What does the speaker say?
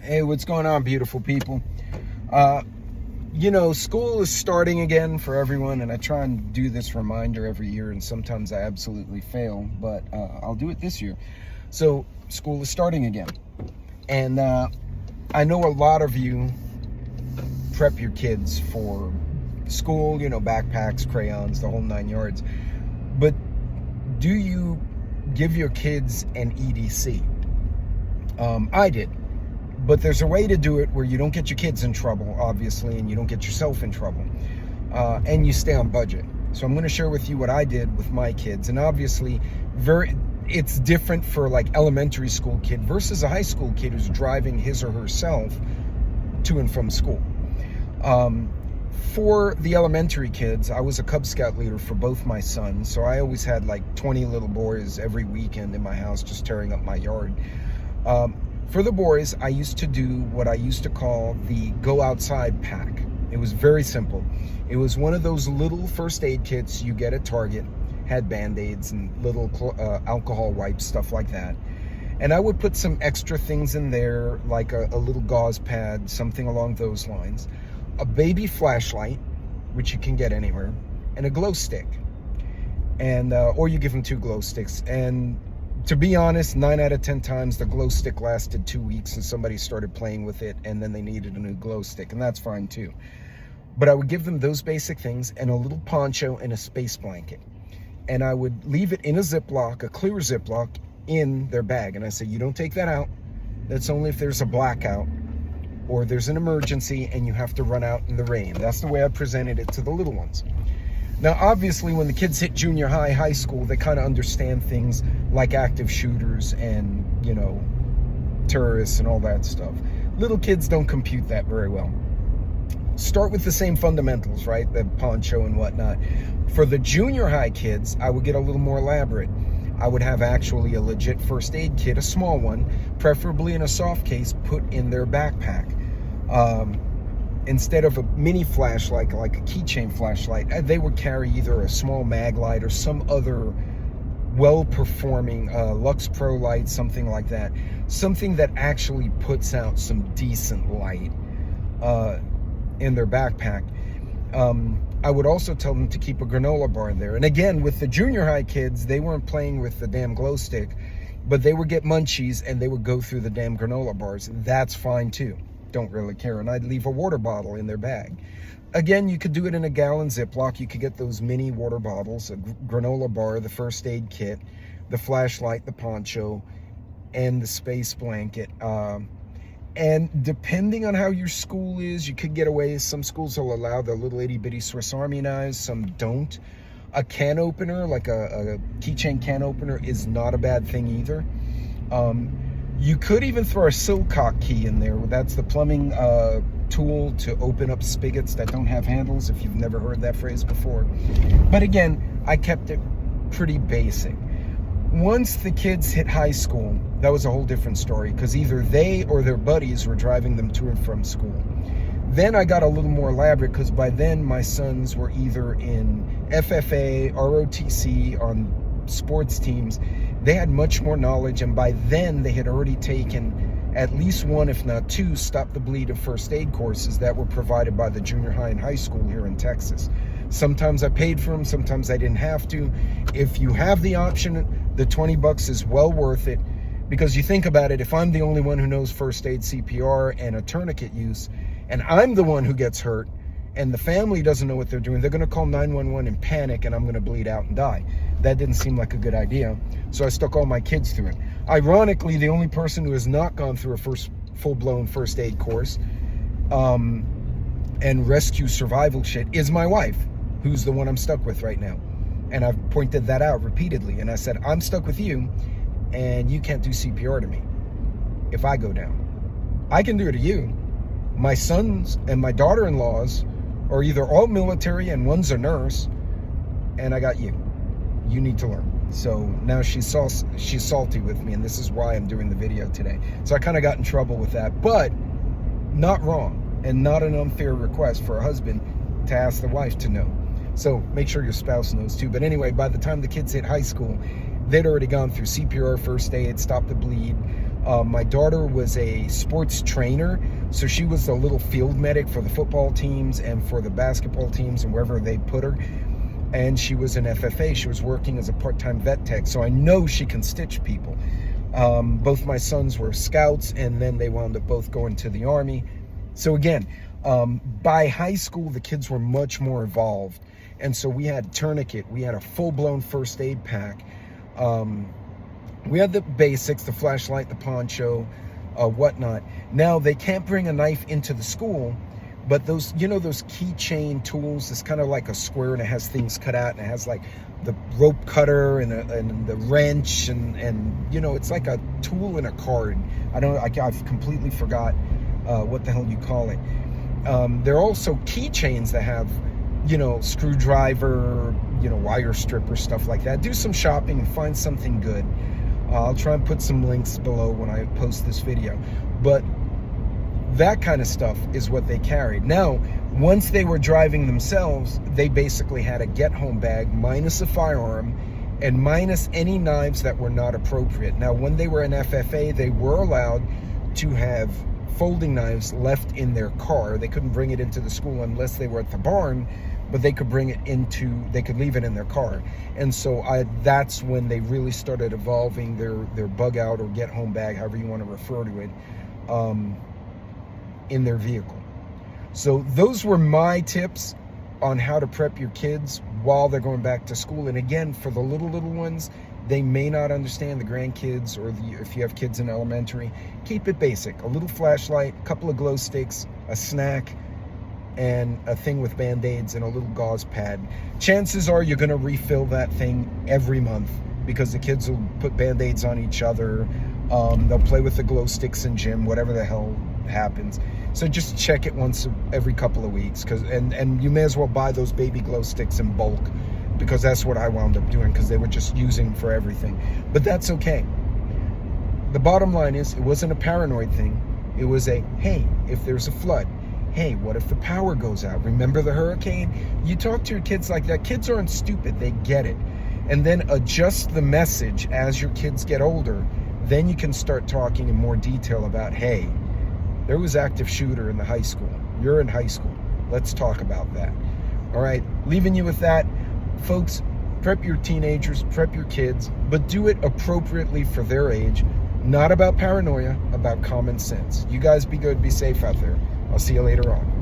Hey, what's going on, beautiful people? You know, school is starting again for everyone, and I try and do this reminder every year, and sometimes I absolutely fail, but I'll do it this year. So, school is starting again. And I know a lot of you prep your kids for school, you know, backpacks, crayons, the whole 9 yards. But do you give your kids an EDC? I did. But there's a way to do it where you don't get your kids in trouble, obviously, and you don't get yourself in trouble, and you stay on budget. So I'm going to share with you what I did with my kids, and obviously, it's different for like elementary school kid versus a high school kid who's driving his or herself to and from school. For the elementary kids, I was a Cub Scout leader for both my sons, so I always had like 20 little boys every weekend in my house just tearing up my yard. For the boys, I used to do what I used to call the go outside pack. It was very simple. It was one of those little first aid kits you get at Target, had Band-Aids and little alcohol wipes, stuff like that. And I would put some extra things in there, like a little gauze pad, something along those lines, a baby flashlight, which you can get anywhere, and a glow stick. And or you give them 2 glow sticks. And to be honest, 9 out of 10 times the glow stick lasted 2 weeks and somebody started playing with it and then they needed a new glow stick, and that's fine too. But I would give them those basic things and a little poncho and a space blanket. And I would leave it in a Ziploc, a clear Ziploc, in their bag. And I say, you don't take that out. That's only if there's a blackout or there's an emergency and you have to run out in the rain. That's the way I presented it to the little ones. Now, obviously, when the kids hit junior high, high school, they kind of understand things like active shooters and, you know, terrorists and all that stuff. Little kids don't compute that very well. Start with the same fundamentals, right? The poncho and whatnot. For the junior high kids, I would get a little more elaborate. I would have actually a legit first aid kit, a small one, preferably in a soft case, put in their backpack. Instead of a mini flashlight, like a keychain flashlight, they would carry either a small mag light or some other well-performing Lux Pro light, something like that. Something that actually puts out some decent light in their backpack. I would also tell them to keep a granola bar there. And again, with the junior high kids, they weren't playing with the damn glow stick, but they would get munchies and they would go through the damn granola bars. That's fine too. Don't really care. And I'd leave a water bottle in their bag. Again, you could do it in a gallon Ziploc. You could get those mini water bottles, a granola bar, the first aid kit, the flashlight, the poncho, and the space blanket. And depending on how your school is, you could get away. Some schools will allow the little itty bitty Swiss Army knives, some don't. A can opener, like a keychain can opener, is not a bad thing either. You could even throw a Silcock key in there. That's the plumbing tool to open up spigots that don't have handles, if you've never heard that phrase before. But again, I kept it pretty basic. Once the kids hit high school, that was a whole different story, because either they or their buddies were driving them to and from school. Then I got a little more elaborate, because by then my sons were either in FFA, ROTC, on sports teams. They had much more knowledge, and by then they had already taken at least 1, if not 2, stop the bleed of first aid courses that were provided by the junior high and high school here in Texas. Sometimes I paid for them, sometimes I didn't have to. If you have the option, the $20 is well worth it, because you think about it, if I'm the only one who knows first aid, CPR, and a tourniquet use, and I'm the one who gets hurt, and the family doesn't know what they're doing, they're going to call 911 in panic, and I'm going to bleed out and die. That didn't seem like a good idea, so I stuck all my kids through it. Ironically, the only person who has not gone through a full-blown first aid course and rescue survival shit is my wife, who's the one I'm stuck with right now. And I've pointed that out repeatedly, and I said, I'm stuck with you, and you can't do CPR to me if I go down. I can do it to you. My sons and my daughter-in-laws are either all military and one's a nurse, and I got you. You need to learn. So now she's salty with me, and this is why I'm doing the video today. So I kind of got in trouble with that, but not wrong, and not an unfair request for a husband to ask the wife to know. So make sure your spouse knows too. But anyway, by the time the kids hit high school, they'd already gone through CPR, first aid, stop the bleed, My daughter was a sports trainer, so she was a little field medic for the football teams and for the basketball teams and wherever they put her. And she was an FFA. She was working as a part-time vet tech, so I know she can stitch people. Both my sons were scouts, and then they wound up both going to the Army. So again, by high school, the kids were much more evolved. And so we had tourniquet, we had a full-blown first aid pack. We had the basics, the flashlight, the poncho, whatnot. Now, they can't bring a knife into the school, but those, you know, those keychain tools, it's kind of like a square and it has things cut out and it has like the rope cutter and the wrench and you know, it's like a tool in a card. I've completely forgot what the hell you call it. There are also keychains that have, you know, screwdriver, you know, wire stripper, stuff like that. Do some shopping and find something good. I'll try and put some links below when I post this video. But that kind of stuff is what they carried. Now, once they were driving themselves, they basically had a get-home bag minus a firearm and minus any knives that were not appropriate. Now, when they were in FFA, they were allowed to have folding knives left in their car. They couldn't bring it into the school unless they were at the barn, but they could bring it they could leave it in their car. And so that's when they really started evolving their bug out or get home bag, however you want to refer to it, in their vehicle. So those were my tips on how to prep your kids while they're going back to school. And again, for the little ones, they may not understand, the grandkids, or if you have kids in elementary, keep it basic. A little flashlight, a couple of glow sticks, a snack, and a thing with Band-Aids and a little gauze pad. Chances are you're gonna refill that thing every month because the kids will put Band-Aids on each other. They'll play with the glow sticks in gym, whatever the hell happens. So just check it once every couple of weeks, and you may as well buy those baby glow sticks in bulk, because that's what I wound up doing, because they were just using them for everything. But that's okay. The bottom line is, it wasn't a paranoid thing. It was a, hey, if there's a flood, hey, what if the power goes out? Remember the hurricane? You talk to your kids like that. Kids aren't stupid, they get it. And then adjust the message as your kids get older. Then you can start talking in more detail about, hey, there was active shooter in the high school. You're in high school. Let's talk about that. All right, leaving you with that. Folks, prep your teenagers, prep your kids, but do it appropriately for their age. Not about paranoia, about common sense. You guys be good, be safe out there. I'll see you later on.